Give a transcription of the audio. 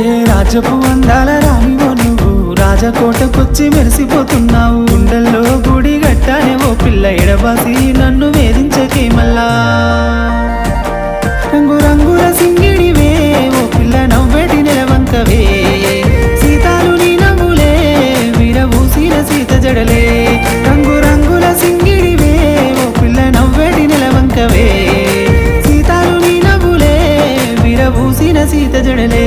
ఏ రాజపు అందాల రానివో నువ్వు రాజకోటకొచ్చి మెరిసిపోతున్నావు. గుండెల్లో గుడి గట్టానే ఓ పిల్ల ఎడబాసి నన్ను వేధించకే మల్లా. రంగు రంగుల సింగిడివే ఓ పిల్ల నవ్వేటి నెలవంకవే. సీతాలు నీ నవ్వులే విరబూసిన సీత జడలే. రంగు రంగుల సింగిడివే ఓ పిల్ల నవ్వేటి నెలవంకవే. సీతాలు నీ నవ్వులే విరబూసిన సీత జడలే.